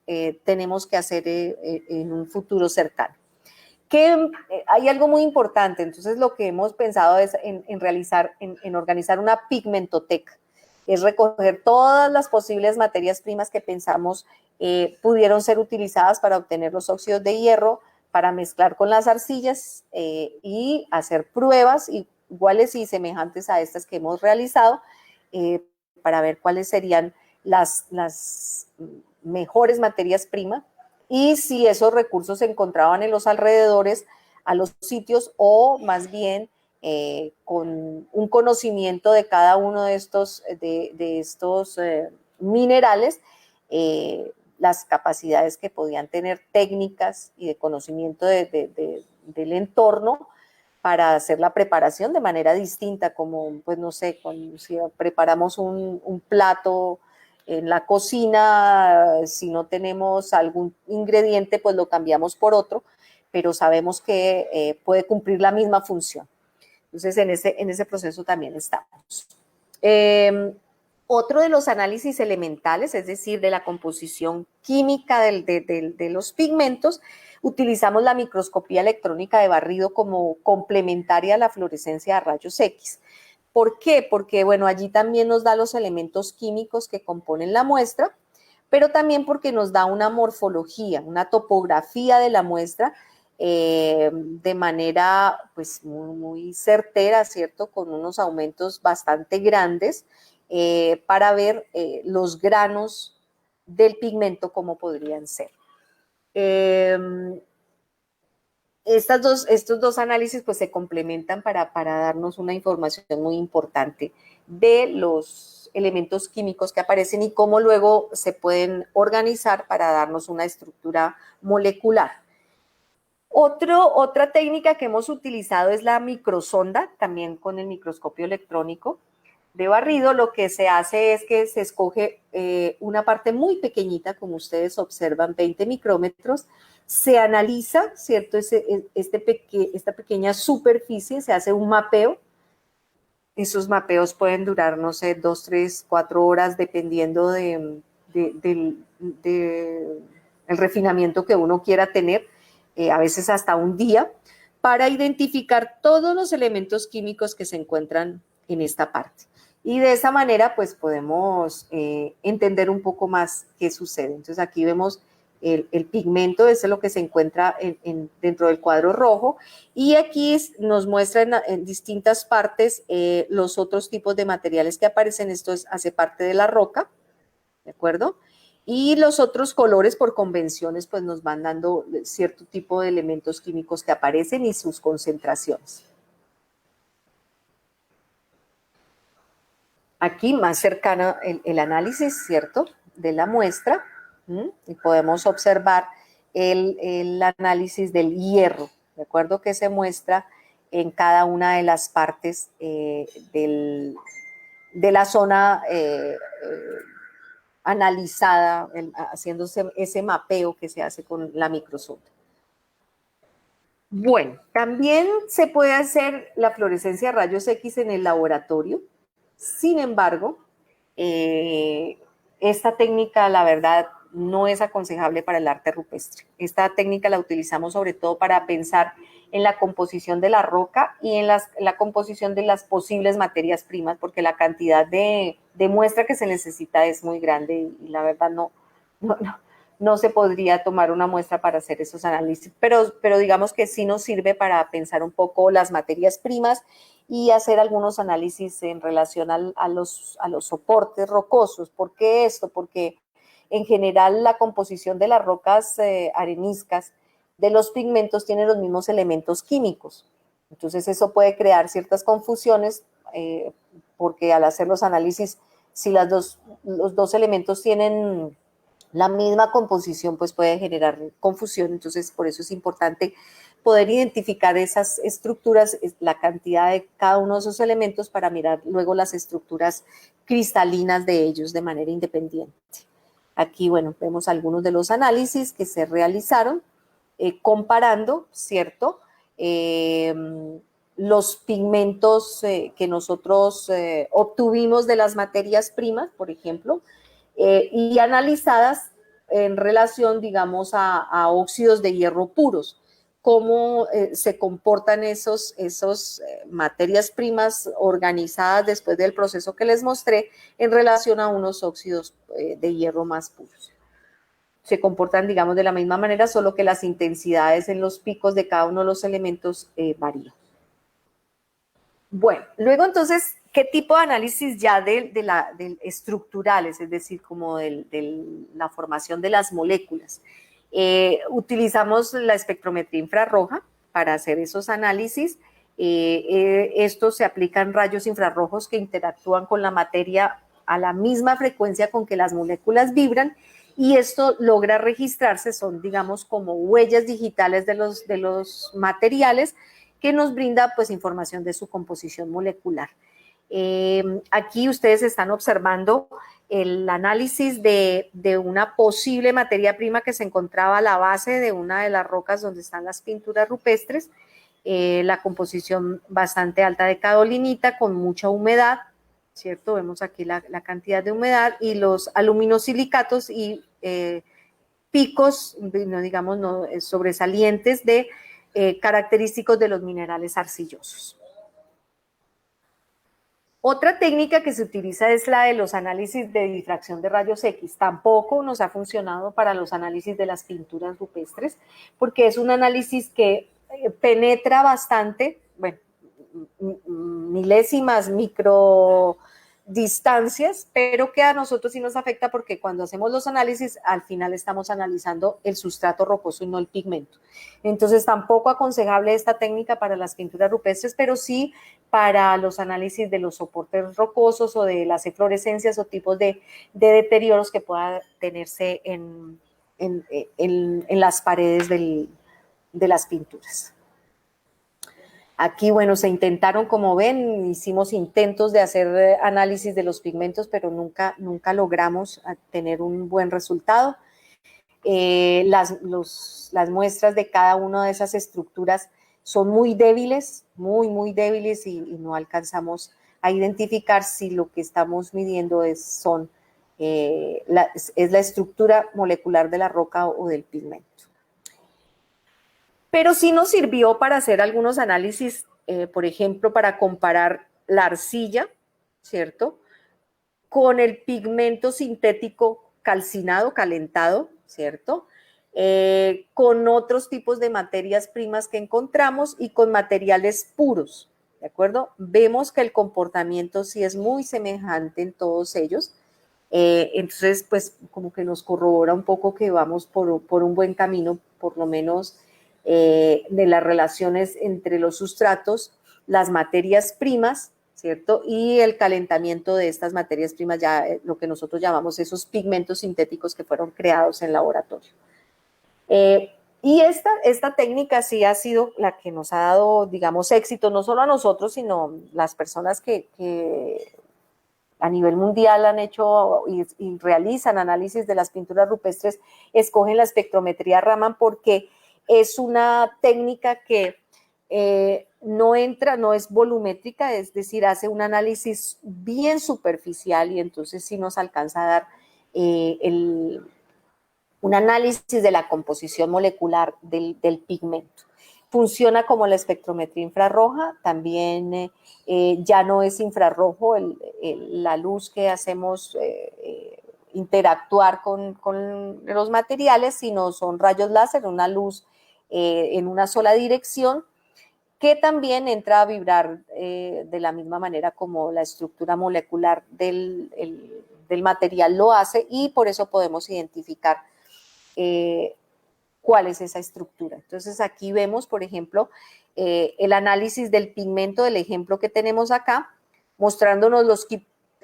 tenemos que hacer en un futuro cercano. Que hay algo muy importante, entonces lo que hemos pensado es en realizar, en organizar una pigmentoteca, es recoger todas las posibles materias primas que pensamos pudieron ser utilizadas para obtener los óxidos de hierro, para mezclar con las arcillas y hacer pruebas iguales y semejantes a estas que hemos realizado para ver cuáles serían las mejores materias primas y si esos recursos se encontraban en los alrededores, a los sitios, o más bien con un conocimiento de cada uno de estos minerales, las capacidades que podían tener técnicas y de conocimiento del entorno para hacer la preparación de manera distinta, como, pues no sé, si preparamos un plato en la cocina, si no tenemos algún ingrediente, pues lo cambiamos por otro, pero sabemos que puede cumplir la misma función. Entonces, en ese proceso también estamos. Otro de los análisis elementales, es decir, de la composición química de los pigmentos, utilizamos la microscopía electrónica de barrido como complementaria a la fluorescencia de rayos X. ¿Por qué? Porque, bueno, allí también nos da los elementos químicos que componen la muestra, pero también porque nos da una morfología, una topografía de la muestra de manera, pues, muy certera, ¿cierto? Con unos aumentos bastante grandes para ver los granos del pigmento como podrían ser. Estos dos análisis pues se complementan para darnos una información muy importante de los elementos químicos que aparecen y cómo luego se pueden organizar para darnos una estructura molecular. Otra técnica que hemos utilizado es la microsonda, también con el microscopio electrónico de barrido. Lo que se hace es que se escoge una parte muy pequeñita, como ustedes observan, 20 micrómetros, se analiza, ¿cierto? Esta pequeña superficie, se hace un mapeo. Esos mapeos pueden durar, no sé, 2, 3, 4 horas, dependiendo del refinamiento que uno quiera tener, a veces hasta un día, para identificar todos los elementos químicos que se encuentran en esta parte. Y de esa manera, pues, podemos entender un poco más qué sucede. Entonces, aquí vemos el pigmento, ese es lo que se encuentra dentro del cuadro rojo, y aquí nos muestra en distintas partes los otros tipos de materiales que aparecen. Esto hace parte de la roca, ¿de acuerdo? Y los otros colores por convenciones pues nos van dando cierto tipo de elementos químicos que aparecen y sus concentraciones. Aquí más cercano el análisis, ¿cierto?, de la muestra. Y podemos observar el análisis del hierro, ¿de acuerdo?, que se muestra en cada una de las partes de la zona analizada, haciéndose ese mapeo que se hace con la microsonda. Bueno, también se puede hacer la fluorescencia de rayos X en el laboratorio. Sin embargo, esta técnica, la verdad, no es aconsejable para el arte rupestre. Esta técnica la utilizamos sobre todo para pensar en la composición de la roca y en la composición de las posibles materias primas, porque la cantidad de muestra que se necesita es muy grande y la verdad no se podría tomar una muestra para hacer esos análisis, pero digamos que sí nos sirve para pensar un poco las materias primas y hacer algunos análisis en relación a los soportes rocosos. ¿Por qué esto? Porque en general la composición de las rocas areniscas de los pigmentos tiene los mismos elementos químicos. Entonces eso puede crear ciertas confusiones porque al hacer los análisis, si los dos elementos tienen la misma composición, pues puede generar confusión. Entonces por eso es importante poder identificar esas estructuras, la cantidad de cada uno de esos elementos para mirar luego las estructuras cristalinas de ellos de manera independiente. Aquí, bueno, vemos algunos de los análisis que se realizaron comparando, ¿cierto? Los pigmentos que nosotros obtuvimos de las materias primas, por ejemplo, y analizadas en relación, digamos, a óxidos de hierro puros. Cómo se comportan esos materias primas organizadas después del proceso que les mostré en relación a unos óxidos de hierro más puros. Se comportan, digamos, de la misma manera, solo que las intensidades en los picos de cada uno de los elementos varían. Bueno, luego entonces, ¿qué tipo de análisis ya del estructurales, es decir, como de la formación de las moléculas? Utilizamos la espectrometría infrarroja para hacer esos análisis. Estos se aplican rayos infrarrojos que interactúan con la materia a la misma frecuencia con que las moléculas vibran y esto logra registrarse, son digamos como huellas digitales de los materiales que nos brinda pues información de su composición molecular. Aquí ustedes están observando el análisis de una posible materia prima que se encontraba a la base de una de las rocas donde están las pinturas rupestres, la composición bastante alta de cadolinita con mucha humedad, ¿cierto? Vemos aquí la cantidad de humedad y los aluminosilicatos y picos, digamos, sobresalientes de característicos de los minerales arcillosos. Otra técnica que se utiliza es la de los análisis de difracción de rayos X. Tampoco nos ha funcionado para los análisis de las pinturas rupestres, porque es un análisis que penetra bastante, bueno, milésimas, micro distancias, pero que a nosotros sí nos afecta porque cuando hacemos los análisis, al final estamos analizando el sustrato rocoso y no el pigmento. Entonces, tampoco aconsejable esta técnica para las pinturas rupestres, pero sí para los análisis de los soportes rocosos o de las eflorescencias o tipos de deterioros que pueda tenerse en las paredes de las pinturas. Aquí, bueno, se intentaron, como ven, hicimos intentos de hacer análisis de los pigmentos, pero nunca logramos tener un buen resultado. Las muestras de cada una de esas estructuras son muy débiles, muy débiles y no alcanzamos a identificar si lo que estamos midiendo es la estructura molecular de la roca o del pigmento. Pero sí nos sirvió para hacer algunos análisis, por ejemplo, para comparar la arcilla, ¿cierto?, con el pigmento sintético calcinado, calentado, ¿cierto?, con otros tipos de materias primas que encontramos y con materiales puros, ¿de acuerdo? Vemos que el comportamiento sí es muy semejante en todos ellos. Entonces, pues, como que nos corrobora un poco que vamos por un buen camino, por lo menos, de las relaciones entre los sustratos, las materias primas, ¿cierto? Y el calentamiento de estas materias primas, ya lo que nosotros llamamos esos pigmentos sintéticos que fueron creados en laboratorio. Y esta técnica sí ha sido la que nos ha dado, digamos, éxito, no solo a nosotros, sino las personas que a nivel mundial han hecho y realizan análisis de las pinturas rupestres, escogen la espectrometría Raman porque es una técnica que no es volumétrica, es decir, hace un análisis bien superficial y entonces sí nos alcanza a dar un análisis de la composición molecular del pigmento. Funciona como la espectrometría infrarroja, también ya no es infrarrojo la luz que hacemos interactuar con los materiales, sino son rayos láser, una luz en una sola dirección, que también entra a vibrar de la misma manera como la estructura molecular del material lo hace, y por eso podemos identificar cuál es esa estructura. Entonces aquí vemos, por ejemplo, el análisis del pigmento del ejemplo que tenemos acá, mostrándonos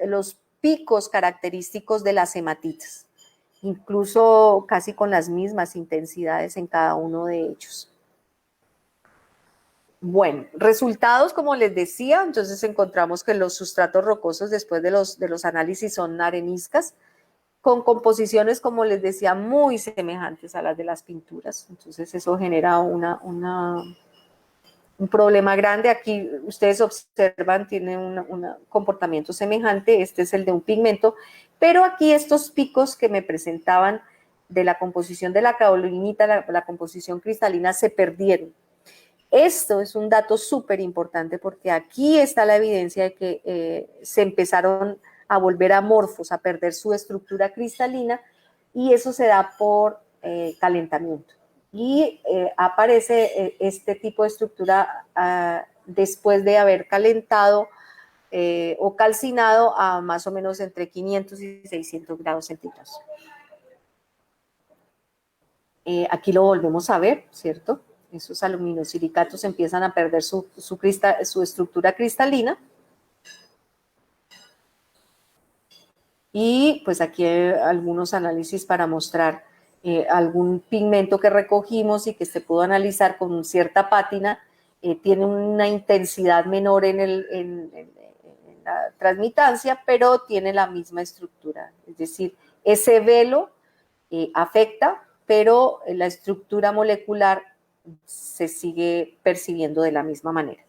los picos característicos de las hematitas, incluso casi con las mismas intensidades en cada uno de ellos. Bueno, resultados, como les decía, entonces encontramos que los sustratos rocosos después de los análisis son areniscas, con composiciones, como les decía, muy semejantes a las de las pinturas. Entonces eso genera un problema grande. Aquí ustedes observan, tiene un comportamiento semejante. Este es el de un pigmento, pero aquí estos picos que me presentaban de la composición de la caolinita, la composición cristalina, se perdieron. Esto es un dato súper importante porque aquí está la evidencia de que se empezaron a volver amorfos, a perder su estructura cristalina, y eso se da por calentamiento. Y aparece este tipo de estructura después de haber calentado o calcinado a más o menos entre 500 y 600 grados centígrados. Aquí lo volvemos a ver, ¿cierto? Esos aluminosilicatos empiezan a perder su estructura cristalina. Y pues aquí hay algunos análisis para mostrar algún pigmento que recogimos y que se pudo analizar con cierta pátina, tiene una intensidad menor en la transmitancia, pero tiene la misma estructura. Es decir, ese velo afecta, pero la estructura molecular se sigue percibiendo de la misma manera.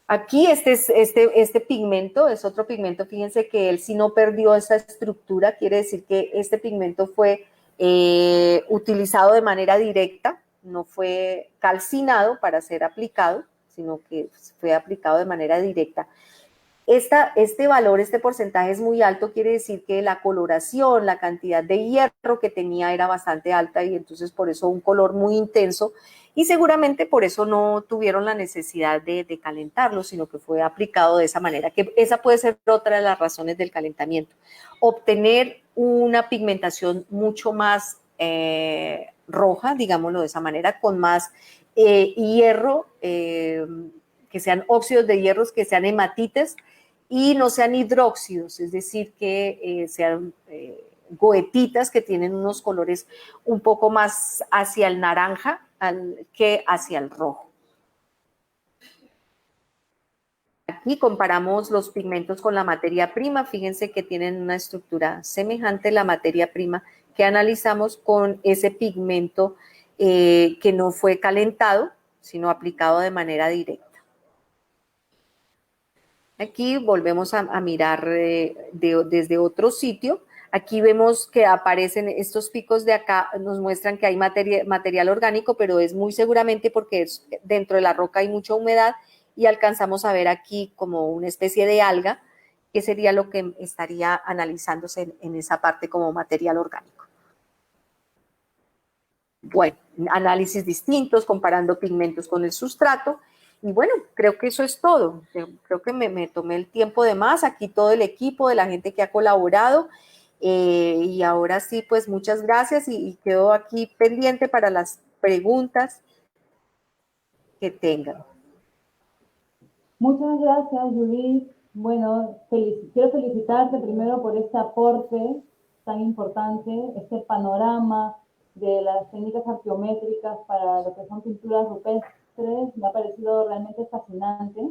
Aquí este pigmento es otro pigmento, fíjense que él sí no perdió esa estructura, quiere decir que este pigmento fue utilizado de manera directa, no fue calcinado para ser aplicado, sino que fue aplicado de manera directa. Este valor, este porcentaje es muy alto, quiere decir que la coloración, la cantidad de hierro que tenía era bastante alta, y entonces por eso un color muy intenso, y seguramente por eso no tuvieron la necesidad de calentarlo, sino que fue aplicado de esa manera, que esa puede ser otra de las razones del calentamiento. Obtener una pigmentación mucho más roja, digámoslo de esa manera, con más hierro, que sean óxidos de hierros, que sean hematites, y no sean hidróxidos, es decir, que sean goetitas que tienen unos colores un poco más hacia el naranja que hacia el rojo. Aquí comparamos los pigmentos con la materia prima, fíjense que tienen una estructura semejante a la materia prima que analizamos con ese pigmento que no fue calentado, sino aplicado de manera directa. Aquí volvemos a mirar desde otro sitio. Aquí vemos que aparecen estos picos de acá, nos muestran que hay material orgánico, pero es muy seguramente porque dentro de la roca hay mucha humedad, y alcanzamos a ver aquí como una especie de alga, que sería lo que estaría analizándose en esa parte como material orgánico. Bueno, análisis distintos, comparando pigmentos con el sustrato. Y bueno, creo que eso es todo. Creo que me tomé el tiempo de más. Aquí todo el equipo de la gente que ha colaborado. Y ahora sí, pues muchas gracias, y quedo aquí pendiente para las preguntas que tengan. Muchas gracias, Judith. Bueno, quiero felicitarte primero por este aporte tan importante, este panorama de las técnicas arqueométricas para lo que son pinturas rupestres. Me ha parecido realmente fascinante.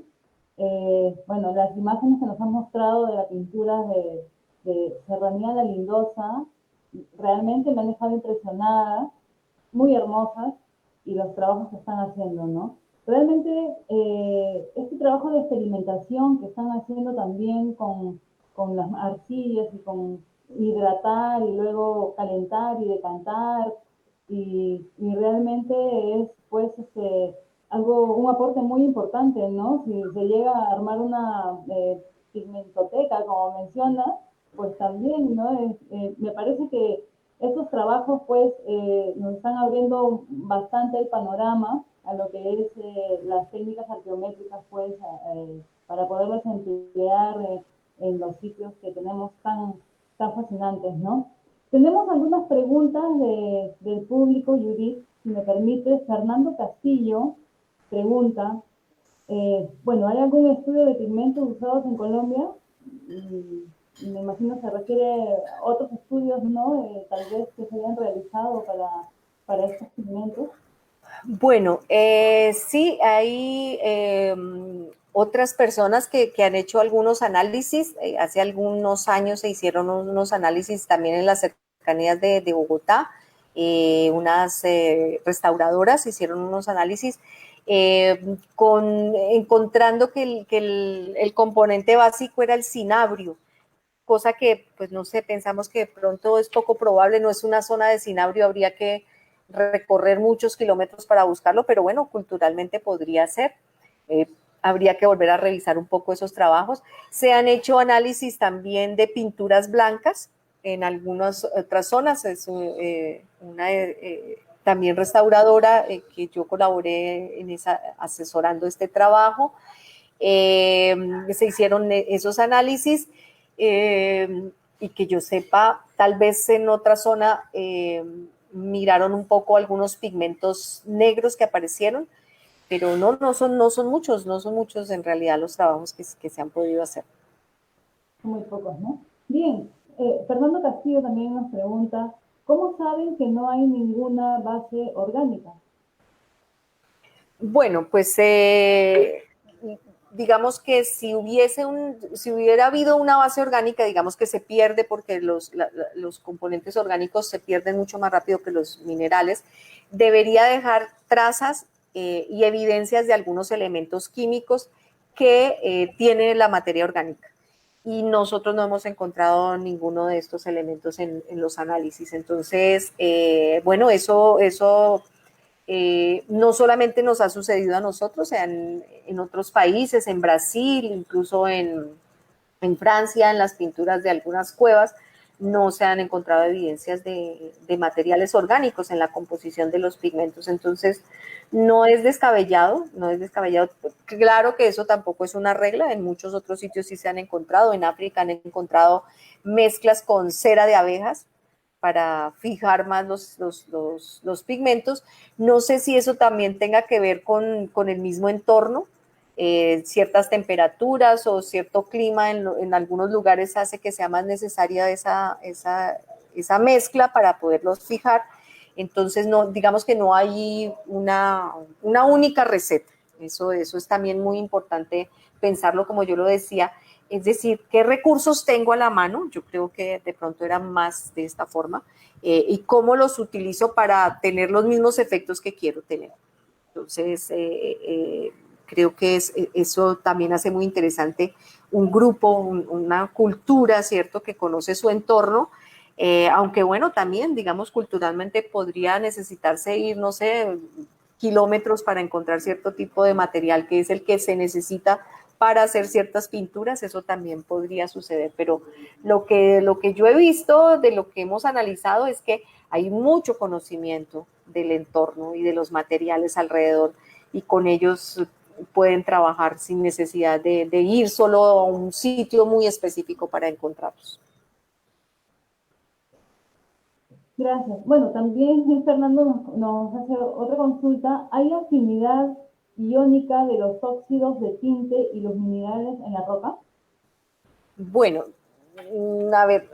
Bueno, las imágenes que nos han mostrado de la pintura de Serranía La Lindosa realmente me han dejado impresionada, muy hermosas, y los trabajos que están haciendo, ¿no? Realmente este trabajo de experimentación que están haciendo también con las arcillas y con hidratar y luego calentar y decantar, y realmente es pues un aporte muy importante, ¿no? Si se llega a armar una pigmentoteca, como menciona, pues también, ¿no? Me parece que estos trabajos pues nos están abriendo bastante el panorama a lo que es las técnicas arqueométricas pues para poderlas emplear en los sitios que tenemos tan fascinantes, ¿no? Tenemos algunas preguntas del público, Judith, si me permite. Fernando Castillo pregunta, bueno, ¿hay algún estudio de pigmentos usados en Colombia? Me imagino se refiere a otros estudios, ¿no? Tal vez que se hayan realizado para estos pigmentos. Bueno, sí, hay otras personas que han hecho algunos análisis. Hace algunos años se hicieron unos análisis también en las cercanías de Bogotá. Unas restauradoras hicieron unos análisis encontrando que el componente básico era el cinabrio, cosa que, pues no sé, pensamos que de pronto es poco probable, no es una zona de cinabrio, habría que recorrer muchos kilómetros para buscarlo, pero bueno, culturalmente podría ser. Habría que volver a revisar un poco esos trabajos. Se han hecho análisis también de pinturas blancas en algunas otras zonas. Es una también restauradora que yo colaboré en asesorando este trabajo. Se hicieron esos análisis y que yo sepa, tal vez en otra zona miraron un poco algunos pigmentos negros que aparecieron, pero no son muchos en realidad los trabajos que se han podido hacer. Muy pocos, ¿no? Bien, Fernando Castillo también nos pregunta, ¿cómo saben que no hay ninguna base orgánica? Bueno, pues digamos que si hubiera habido una base orgánica, digamos que se pierde porque los componentes orgánicos se pierden mucho más rápido que los minerales, debería dejar trazas y evidencias de algunos elementos químicos que tiene la materia orgánica. Y nosotros no hemos encontrado ninguno de estos elementos en los análisis. Entonces, bueno, eso no solamente nos ha sucedido a nosotros, en otros países, en Brasil, incluso en Francia, en las pinturas de algunas cuevas, no se han encontrado evidencias de materiales orgánicos en la composición de los pigmentos. Entonces, no es descabellado. Claro que eso tampoco es una regla. En muchos otros sitios sí se han encontrado. En África han encontrado mezclas con cera de abejas para fijar más los pigmentos. No sé si eso también tenga que ver con el mismo entorno. Ciertas temperaturas o cierto clima en algunos lugares hace que sea más necesaria esa mezcla para poderlos fijar. Entonces, no, digamos que no hay una única receta. Eso es también muy importante pensarlo, como yo lo decía. Es decir, ¿qué recursos tengo a la mano? Yo creo que de pronto era más de esta forma. Y cómo los utilizo para tener los mismos efectos que quiero tener. Entonces, creo que eso también hace muy interesante un grupo, una cultura, ¿cierto?, que conoce su entorno, aunque bueno, también, digamos, culturalmente podría necesitarse ir, no sé, kilómetros para encontrar cierto tipo de material que es el que se necesita para hacer ciertas pinturas. Eso también podría suceder, pero lo que yo he visto, de lo que hemos analizado, es que hay mucho conocimiento del entorno y de los materiales alrededor, y con ellos pueden trabajar sin necesidad de ir solo a un sitio muy específico para encontrarlos. Gracias. Bueno, también Fernando nos hace otra consulta. ¿Hay afinidad iónica de los óxidos de tinte y los minerales en la roca? Bueno, a ver,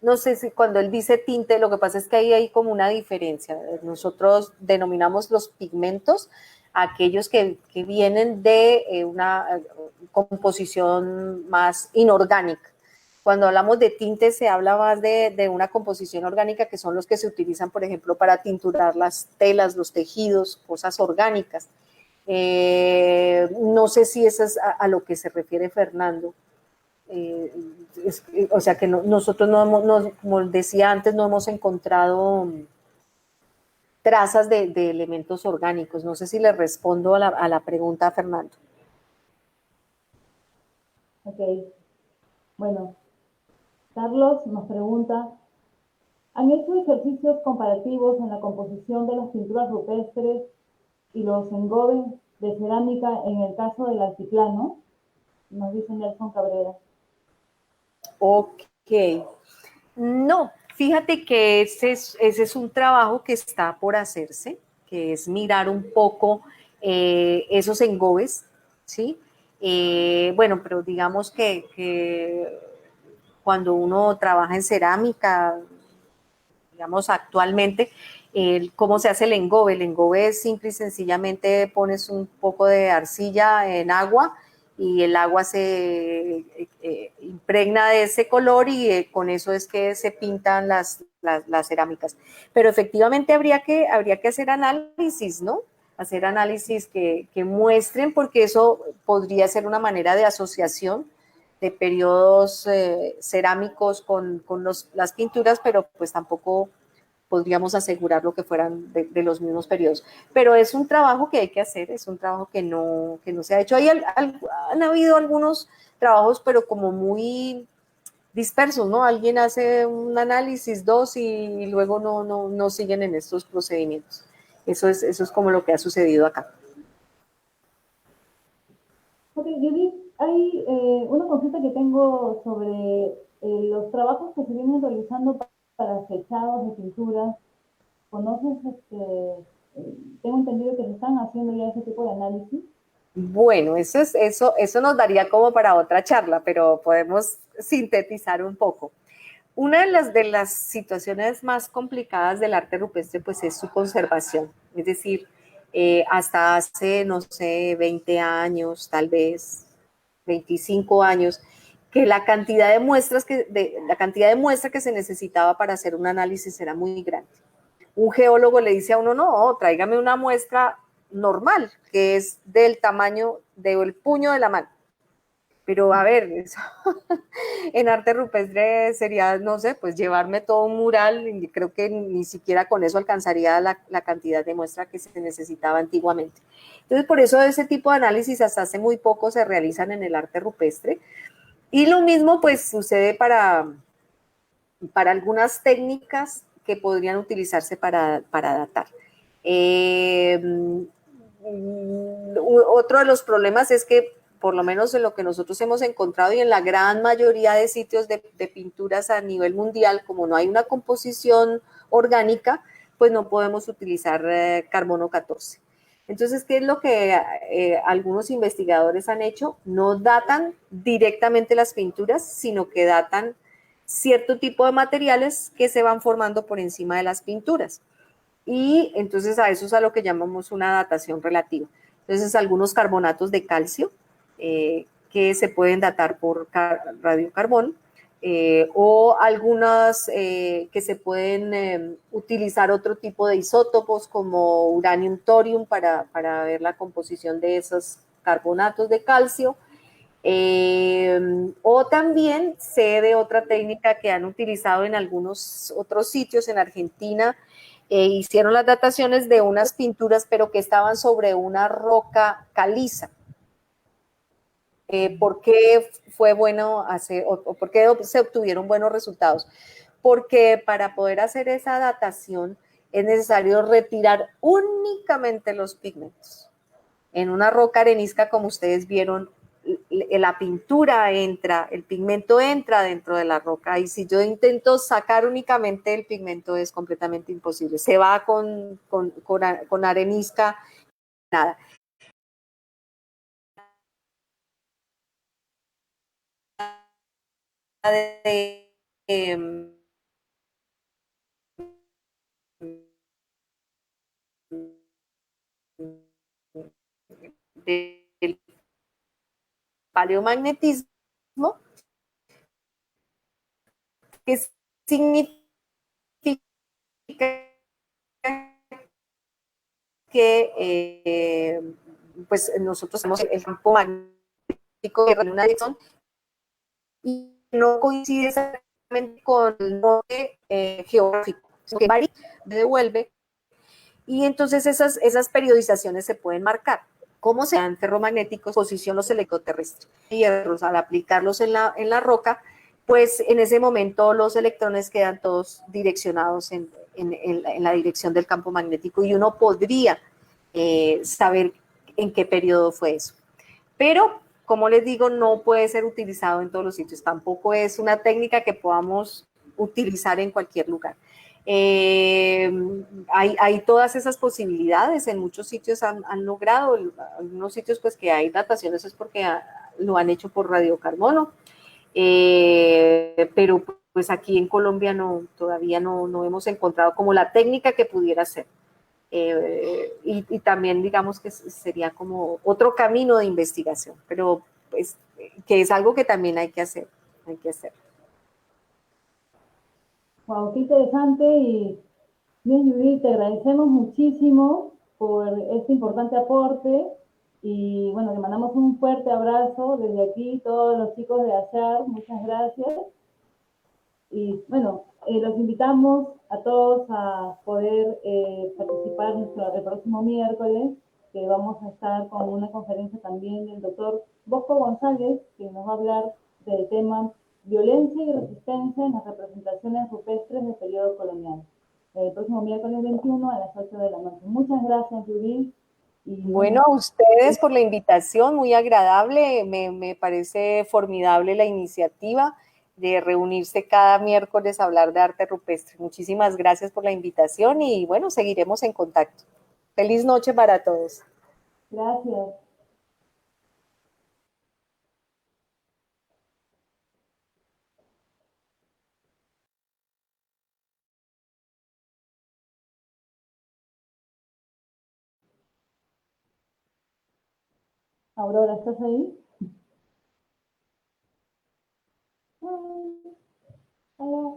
no sé si cuando él dice tinte, lo que pasa es que ahí hay como una diferencia. Nosotros denominamos los pigmentos aquellos que vienen de una composición más inorgánica. Cuando hablamos de tinte se habla más de una composición orgánica, que son los que se utilizan, por ejemplo, para tinturar las telas, los tejidos, cosas orgánicas. No sé si eso es a lo que se refiere Fernando. o sea que nosotros como decía antes, no hemos encontrado trazas de elementos orgánicos. No sé si le respondo a la pregunta a Fernando. Ok. Bueno, Carlos nos pregunta, ¿han hecho ejercicios comparativos en la composición de las pinturas rupestres y los engobes de cerámica en el caso del altiplano? Nos dice Nelson Cabrera. Ok. No, fíjate que ese es un trabajo que está por hacerse, que es mirar un poco esos engobes, ¿sí? Bueno, pero digamos que cuando uno trabaja en cerámica, digamos actualmente, cómo se hace el engobe. El engobe es simple y sencillamente pones un poco de arcilla en agua y el agua se impregna de ese color y con eso es que se pintan las cerámicas. Pero efectivamente habría que hacer análisis, ¿no? Hacer análisis que muestren, porque eso podría ser una manera de asociación de periodos cerámicos con las pinturas, pero pues tampoco podríamos asegurar lo que fueran de los mismos periodos. Pero es un trabajo que hay que hacer, es un trabajo que no se ha hecho. Han habido algunos trabajos, pero como muy dispersos, ¿no? Alguien hace un análisis, dos, y luego no siguen en estos procedimientos. Eso es como lo que ha sucedido acá. Ok, Judith, hay una consulta que tengo sobre los trabajos que se vienen realizando para fechados de pinturas. ¿Conoces? Tengo entendido que se están haciendo ya ese tipo de análisis. Bueno, eso nos daría como para otra charla, pero podemos sintetizar un poco. Una de las situaciones más complicadas del arte rupestre pues es su conservación, es decir, hasta hace, no sé, 20 años, tal vez 25 años, que la cantidad de muestras que se necesitaba para hacer un análisis era muy grande. Un geólogo le dice a uno, no, tráigame una muestra normal, que es del tamaño del puño de la mano. Pero a ver, eso, en arte rupestre sería, no sé, pues llevarme todo un mural, y creo que ni siquiera con eso alcanzaría la cantidad de muestra que se necesitaba antiguamente. Entonces, por eso ese tipo de análisis hasta hace muy poco se realizan en el arte rupestre. Y lo mismo pues sucede para algunas técnicas que podrían utilizarse para datar. Otro de los problemas es que, por lo menos en lo que nosotros hemos encontrado y en la gran mayoría de sitios de pinturas a nivel mundial, como no hay una composición orgánica, pues no podemos utilizar carbono 14. Entonces, ¿qué es lo que algunos investigadores han hecho? No datan directamente las pinturas, sino que datan cierto tipo de materiales que se van formando por encima de las pinturas. Y entonces a eso es a lo que llamamos una datación relativa. Entonces, algunos carbonatos de calcio que se pueden datar por radiocarbón, o algunas que se pueden utilizar otro tipo de isótopos como uranium, thorium para ver la composición de esos carbonatos de calcio. O también sé de otra técnica que han utilizado en algunos otros sitios en Argentina. Hicieron las dataciones de unas pinturas, pero que estaban sobre una roca caliza. ¿Por qué fue bueno hacer, o por qué se obtuvieron buenos resultados? Porque para poder hacer esa datación es necesario retirar únicamente los pigmentos. En una roca arenisca, como ustedes vieron, la pintura entra, el pigmento entra dentro de la roca, y si yo intento sacar únicamente el pigmento es completamente imposible. Se va con arenisca, nada. Del paleomagnetismo, que significa que pues nosotros tenemos el campo magnético de una dirección y no coincide exactamente con el norte geográfico, sino que varía, devuelve, y entonces esas periodizaciones se pueden marcar. ¿Cómo se dan ferromagnéticos? Posición los electroterrestres. Hierros, al aplicarlos en la roca, pues en ese momento los electrones quedan todos direccionados en la dirección del campo magnético y uno podría saber en qué periodo fue eso. Pero, como les digo, no puede ser utilizado en todos los sitios. Tampoco es una técnica que podamos utilizar en cualquier lugar. Hay todas esas posibilidades, en muchos sitios han logrado, algunos sitios pues que hay dataciones es porque lo han hecho por radiocarbono, pero pues aquí en Colombia todavía no hemos encontrado como la técnica que pudiera ser. Y también digamos que sería como otro camino de investigación, pero pues que es algo que también hay que hacer, hay que hacer. Wow, qué interesante. Y bien, Judith, te agradecemos muchísimo por este importante aporte y bueno, le mandamos un fuerte abrazo desde aquí, todos los chicos de ASHAR, muchas gracias. Y bueno, los invitamos a todos a poder participar el próximo miércoles, que vamos a estar con una conferencia también del doctor Bosco González, que nos va a hablar del tema violencia y resistencia en las representaciones rupestres del periodo colonial. El próximo miércoles 21 a las 8 de la noche. Muchas gracias, Judith. Y Bueno, a ustedes por la invitación, muy agradable, me parece formidable la iniciativa de reunirse cada miércoles a hablar de arte rupestre. Muchísimas gracias por la invitación y bueno, seguiremos en contacto. Feliz noche para todos. gracias. Aurora, ¿estás ahí? Hola.